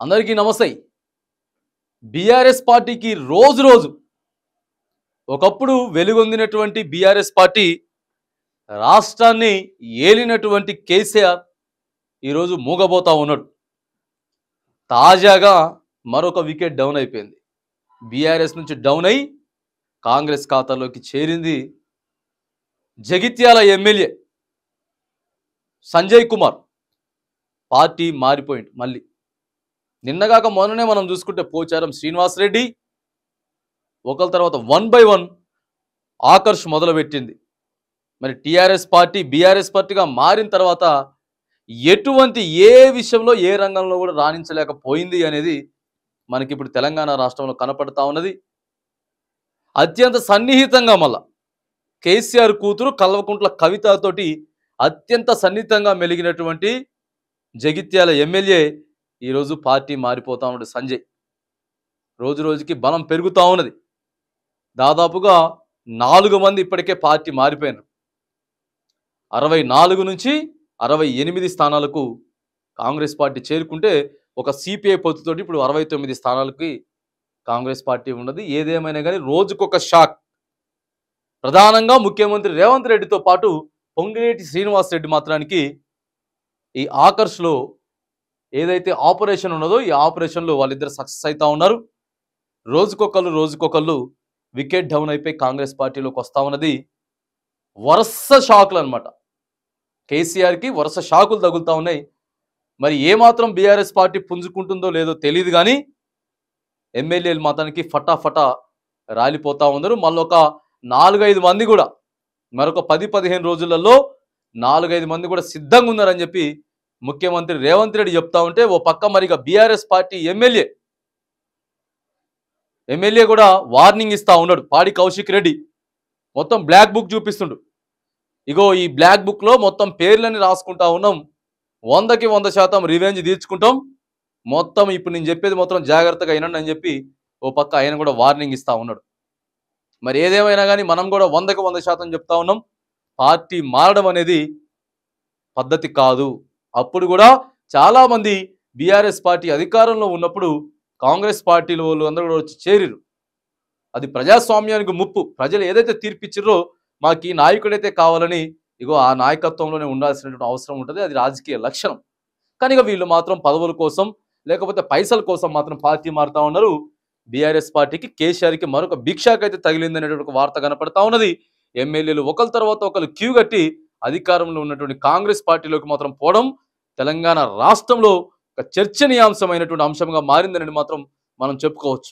అందరికీ నమస్తే. బీఆర్ఎస్ పార్టీకి రోజు రోజు ఒకప్పుడు వెలుగొందినటువంటి బీఆర్ఎస్ పార్టీ రాష్ట్రాన్ని ఏలినటువంటి కేసీఆర్ ఈరోజు మూగబోతా ఉన్నాడు. తాజాగా మరొక వికెట్ డౌన్ అయిపోయింది. బీఆర్ఎస్ నుంచి డౌన్ అయి కాంగ్రెస్ ఖాతాలోకి చేరింది జగిత్యాల ఎమ్మెల్యే సంజయ్ కుమార్. పార్టీ మారిపోయింది మళ్ళీ. నిన్నగాక మొన్ననే మనం చూసుకుంటే పోచారం శ్రీనివాసరెడ్డి ఒకరి తర్వాత 1 by 1 ఆకర్ష్ మొదలుపెట్టింది. మరి టీఆర్ఎస్ పార్టీ బీఆర్ఎస్ పార్టీగా మారిన తర్వాత ఎటువంటి ఏ విషయంలో ఏ రంగంలో కూడా రాణించలేకపోయింది అనేది మనకి ఇప్పుడు తెలంగాణ రాష్ట్రంలో కనపడతా ఉన్నది. అత్యంత సన్నిహితంగా మళ్ళా కేసీఆర్ కూతురు కల్వకుంట్ల కవితతోటి అత్యంత సన్నిహితంగా మెలిగినటువంటి జగిత్యాల ఎమ్మెల్యే ఈరోజు పార్టీ మారిపోతా ఉన్నాడు సంజయ్. రోజు రోజుకి బలం పెరుగుతూ ఉన్నది. దాదాపుగా 4 మంది ఇప్పటికే పార్టీ మారిపోయినారు. 64 నుంచి 68 స్థానాలకు కాంగ్రెస్ పార్టీ చేరుకుంటే ఒక సిపిఐ పొత్తుతోటి ఇప్పుడు 69 స్థానాలకి కాంగ్రెస్ పార్టీ ఉన్నది. ఏదేమైనా కానీ రోజుకొక షాక్. ప్రధానంగా ముఖ్యమంత్రి రేవంత్ రెడ్డితో పాటు పొంగిరెడ్డి శ్రీనివాస్ రెడ్డి మాత్రానికి ఈ ఆకర్ష్లో ఏదైతే ఆపరేషన్ ఉన్నదో ఈ ఆపరేషన్లో వాళ్ళిద్దరు సక్సెస్ అవుతా ఉన్నారు. రోజుకొకళ్ళు వికెట్ డౌన్ అయిపోయి కాంగ్రెస్ పార్టీలోకి వస్తా ఉన్నది. వరుస షాకులు అనమాట. కేసీఆర్కి వరుస షాకులు తగులుతూ ఉన్నాయి. మరి ఏమాత్రం బీఆర్ఎస్ పార్టీ పుంజుకుంటుందో లేదో తెలియదు కానీ ఎమ్మెల్యేలు మాత్రానికి ఫటాఫటా రాలిపోతూ ఉన్నారు. మళ్ళొక 4-5 మంది కూడా మరొక 10-15 రోజులలో 4-5 మంది కూడా సిద్ధంగా ఉన్నారని చెప్పి ముఖ్యమంత్రి రేవంత్ రెడ్డి చెప్తా ఉంటే ఓ పక్క మరిగా బీఆర్ఎస్ పార్టీ ఎమ్మెల్యే కూడా వార్నింగ్ ఇస్తా ఉన్నాడు. పాడి కౌశిక్ రెడ్డి మొత్తం బ్లాక్ బుక్ చూపిస్తుండు. ఇగో ఈ బ్లాక్ బుక్లో మొత్తం పేర్లని రాసుకుంటా ఉన్నాం. 100కి 100% రివెంజ్ తీర్చుకుంటాం. మొత్తం ఇప్పుడు నేను చెప్పేది మొత్తం జాగ్రత్తగా అయినండి అని చెప్పి ఓ పక్క ఆయన కూడా వార్నింగ్ ఇస్తా ఉన్నాడు. మరి ఏదేమైనా కానీ మనం కూడా 100కి 100% చెప్తా ఉన్నాం. పార్టీ మారడం అనేది పద్ధతి కాదు. అప్పుడు కూడా చాలామంది బీఆర్ఎస్ పార్టీ అధికారంలో ఉన్నప్పుడు కాంగ్రెస్ పార్టీలో వాళ్ళు అందరూ కూడా వచ్చి చేరిరు. అది ప్రజాస్వామ్యానికి ముప్పు. ప్రజలు ఏదైతే తీర్పిచ్చిర్రో మాకు ఈ నాయకుడైతే కావాలని ఇగో ఆ నాయకత్వంలోనే ఉండాల్సినటువంటి అవసరం ఉంటుంది. అది రాజకీయ లక్షణం. కానీ ఇక వీళ్ళు మాత్రం పదవుల కోసం లేకపోతే పైసల కోసం మాత్రం పార్టీ మారుతా ఉన్నారు. బీఆర్ఎస్ పార్టీకి కేసీఆర్కి మరొక భిక్షాకైతే తగిలింది అనేటువంటి వార్త కనపడతా ఉన్నది. ఎమ్మెల్యేలు ఒకరి తర్వాత ఒకరు క్యూ కట్టి అధికారంలో ఉన్నటువంటి కాంగ్రెస్ పార్టీలోకి మాత్రం పోవడం తెలంగాణ రాష్ట్రంలో ఒక చర్చనీయాంశమైనటువంటి అంశంగా మారిందని మాత్రం మనం చెప్పుకోవచ్చు.